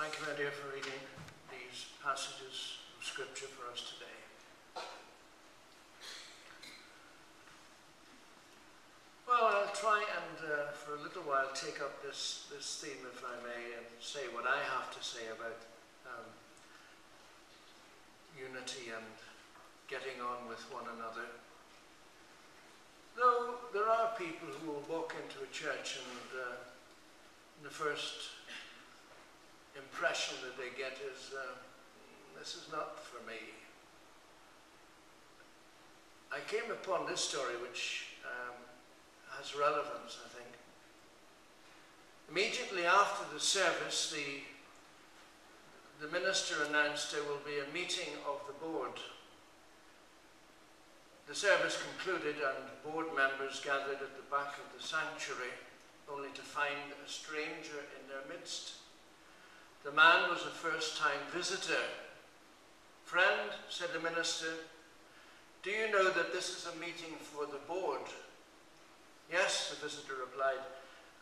Thank you, my dear, for reading these passages of Scripture for us today. Well, I'll try and for a little while take up this theme, if I may, and say what I have to say about unity and getting on with one another. Though there are people who will walk into a church and the first impression that they get is, this is not for me. I came upon this story which has relevance, I think. Immediately after the service, the minister announced there will be a meeting of the board. The service concluded and board members gathered at the back of the sanctuary, only to find a stranger in their midst. The man was a first-time visitor. "Friend," said the minister, "do you know that this is a meeting for the board?" "Yes," the visitor replied,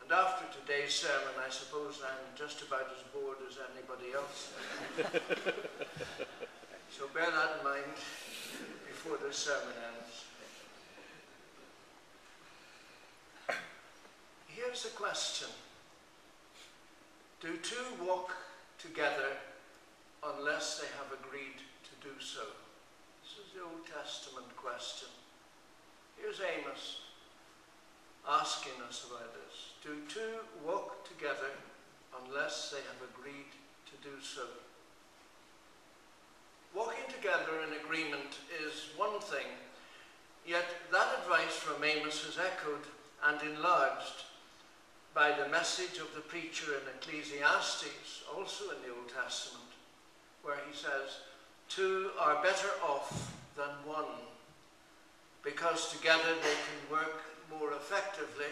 "and after today's sermon, I suppose I'm just about as bored as anybody else." So bear that in mind before this sermon ends. Here's a question. Do two walk together unless they have agreed to do so? This is the Old Testament question. Here's Amos asking us about this. Do two walk together unless they have agreed to do so? Walking together in agreement is one thing, yet that advice from Amos is echoed and enlarged by the message of the preacher in Ecclesiastes, also in the Old Testament, where he says, "Two are better off than one, because together they can work more effectively.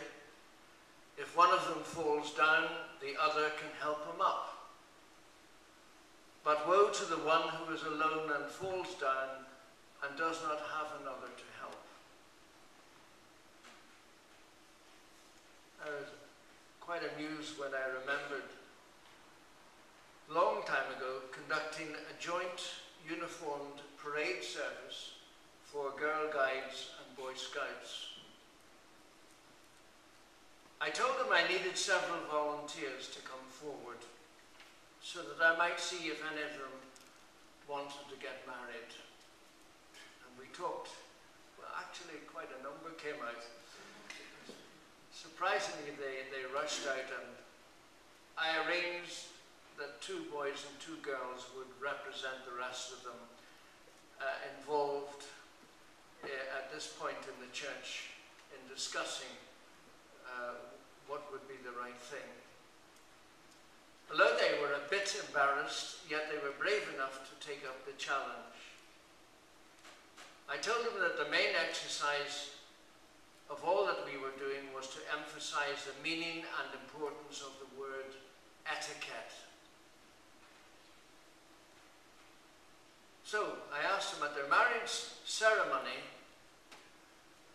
If one of them falls down, the other can help him up. But woe to the one who is alone and falls down and does not have another to help." I was quite amused when I remembered, a long time ago, conducting a joint uniformed parade service for Girl Guides and Boy Scouts. I told them I needed several volunteers to come forward so that I might see if any of them wanted to get married. And we talked. Well, actually, quite a number came out. Surprisingly, they rushed out, and I arranged that 2 boys and 2 girls would represent the rest of them involved at this point in the church in discussing what would be the right thing. Although they were a bit embarrassed, yet they were brave enough to take up the challenge. I told them that the main exercise of all that we were doing was to emphasize the meaning and importance of the word etiquette. So I asked them at their marriage ceremony,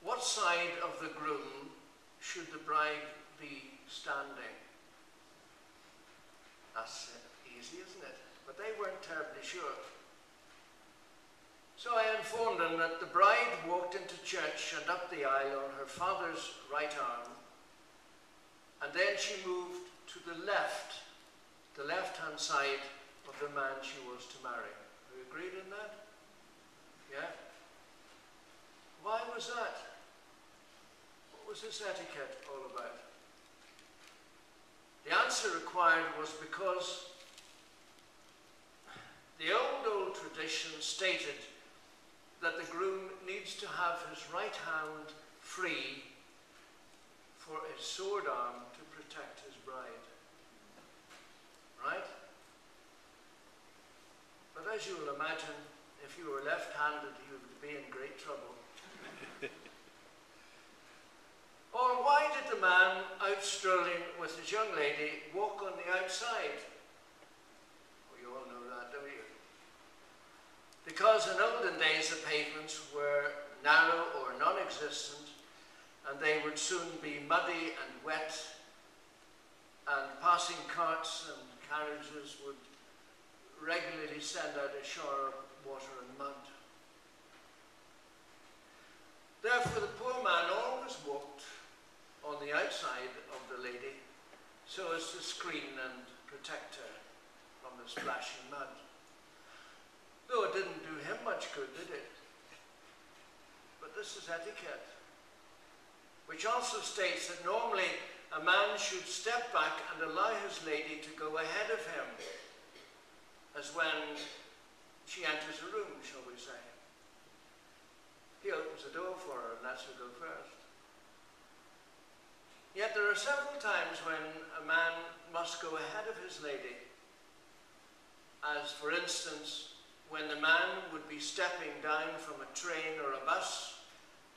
what side of the groom should the bride be standing? That's easy, isn't it? But they weren't terribly sure. So I informed them that the bride walked into church and up the aisle on her father's right arm, and then she moved to the left-hand side of the man she was to marry. We agreed in that? Yeah? Why was that? What was this etiquette all about? The answer required was because the old tradition stated that the groom needs to have his right hand free for his sword arm to protect his bride. Right? But as you will imagine, if you were left-handed, you would be in great trouble. Or why did the man out strolling with his young lady walk on the outside? Well, you all know that, don't you? Because in olden days the pavements were narrow or non-existent, and they would soon be muddy and wet, and passing carts and carriages would regularly send out a shower of water and mud. Therefore, the poor man always walked on the outside of the lady so as to screen and protect her from the splashing mud. Though it didn't do him much good, did it? But this is etiquette, which also states that normally a man should step back and allow his lady to go ahead of him, as when she enters a room, shall we say. He opens the door for her and lets her go first. Yet there are several times when a man must go ahead of his lady, as for instance, when the man would be stepping down from a train or a bus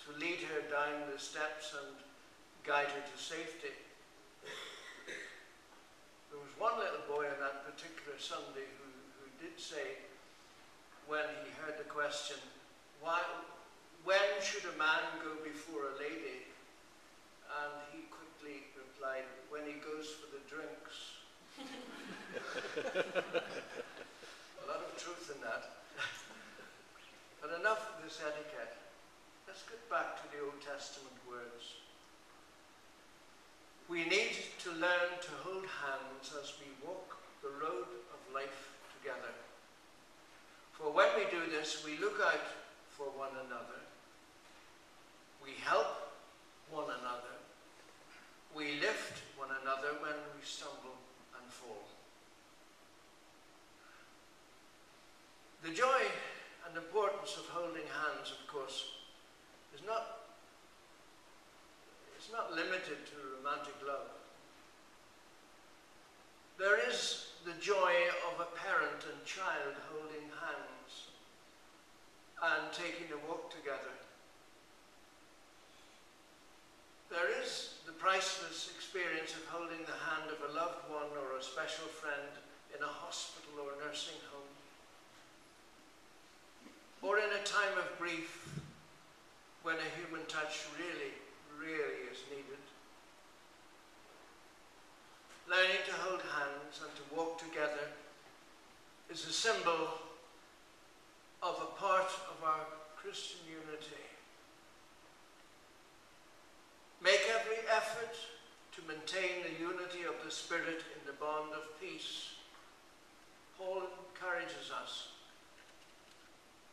to lead her down the steps and guide her to safety. There was one little boy on that particular Sunday who did say, when he heard the question, when should a man go before a lady? And he quickly replied, when he goes for the drinks. A lot of truth in that. But enough of this etiquette. Let's get back to the Old Testament words. We need to learn to hold hands as we walk the road of life together. For when we do this, we look out for one another. We help one another. We lift one another when we stumble and fall. The joy and importance of holding hands, of course, is not limited to romantic love. There is the joy of a parent and child holding hands and taking a walk together. There is the priceless experience of holding the hand of a loved one or a special friend in a hospital or nursing home, or in a time of grief when a human touch really, really is needed. Learning to hold hands and to walk together is a symbol of a part of our Christian unity. Make every effort to maintain the unity of the Spirit in the bond of peace. Paul encourages us,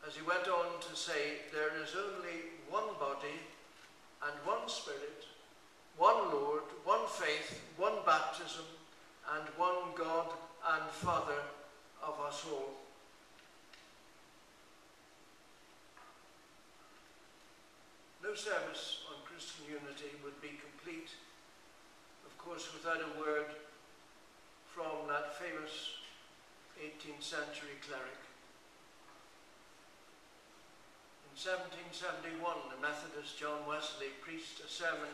as he went on to say, there is only one body and one Spirit, one Lord, one faith, one baptism, and one God and Father of us all. No service on Christian unity would be complete, of course, without a word from that famous 18th century cleric. In 1771, the Methodist John Wesley preached a sermon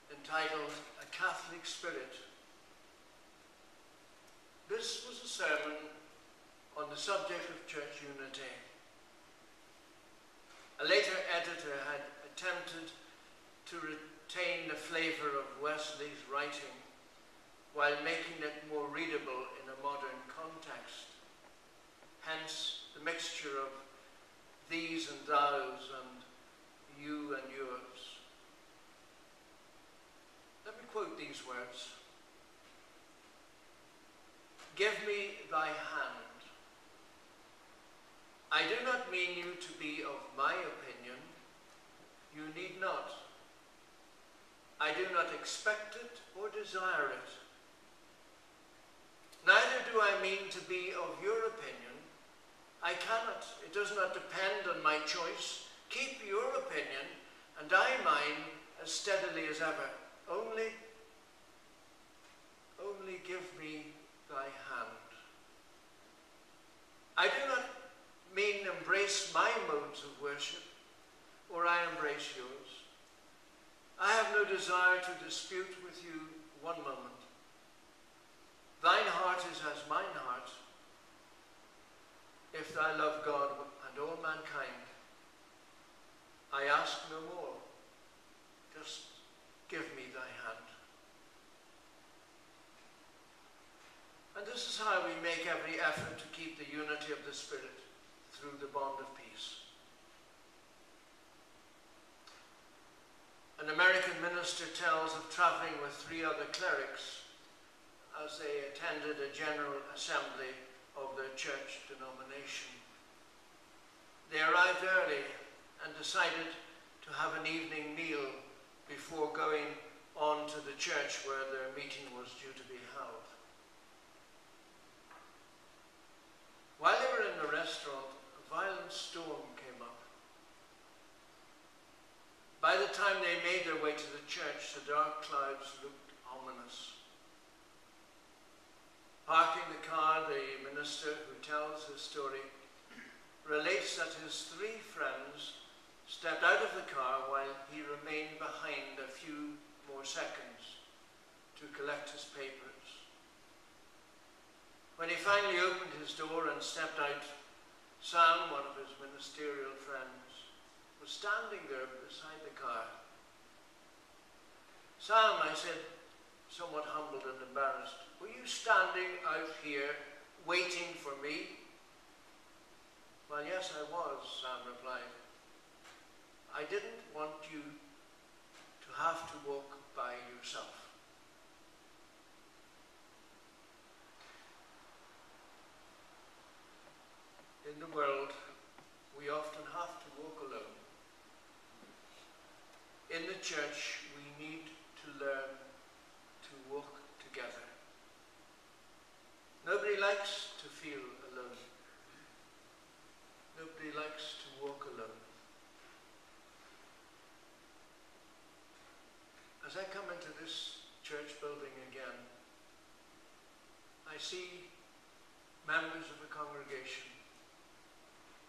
entitled A Catholic Spirit. This was a sermon on the subject of church unity. A later editor had attempted to retain the flavour of Wesley's writing while making it more readable in a modern context. Hence the mixture of these and thous and you and yours. Let me quote these words. Give me thy hand. I do not mean you to be of my opinion. You need not. I do not expect it or desire it. Neither do I mean to be of your opinion. I cannot. It does not depend on my choice. Keep your opinion, and I mine as steadily as ever. Only give me thy hand. I do not mean embrace my modes of worship, or I embrace yours. I have no desire to dispute with you one moment. Thine heart is as mine heart. If thou love God and all mankind, I ask no more. Just give me thy hand. And this is how we make every effort to keep the unity of the Spirit through the bond of peace. An American minister tells of traveling with 3 other clerics as they attended a general assembly of their church denomination. They arrived early and decided to have an evening meal before going on to the church where their meeting was due to be held. While they were in the restaurant, a violent storm came up. By the time they made their way to the church, the dark clouds looked ominous. Parking the car, the minister who tells his story relates that his 3 friends stepped out of the car while he remained behind a few more seconds to collect his papers. When he finally opened his door and stepped out, Sam, one of his ministerial friends, was standing there beside the car. "Sam," I said, somewhat humbled and embarrassed, "were you standing out here waiting for me?" "Well, yes, I was," Sam replied. "I didn't want you to have to walk by yourself." In the world, we often have to walk alone. In the church, we need to learn to walk together. Nobody likes to feel alone. Nobody likes to walk alone. As I come into this church building again, I see members of the congregation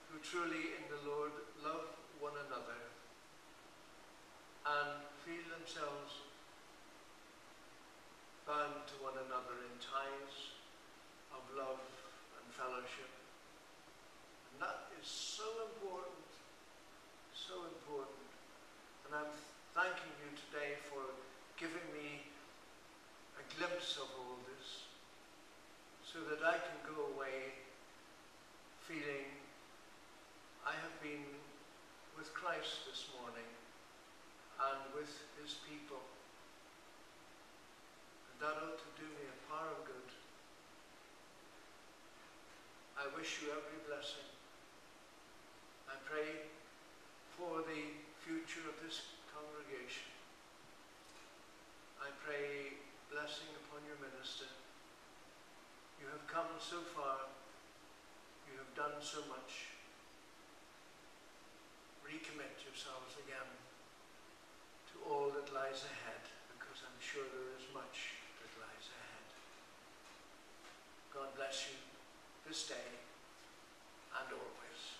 who truly in the Lord love one another and feel themselves bound to one another in ties of love and fellowship. And that is so important, so important. And I'm thanking you today for giving me a glimpse of all this so that I can go away feeling I have been with Christ this morning and with his people. And that ought to do me a power of good. I wish you every blessing. I pray for the future of this congregation. I pray blessing upon your minister. You have come so far. You have done so much. Recommit yourselves again to all that lies ahead, because I'm sure there is much that lies ahead. God bless you this day and always.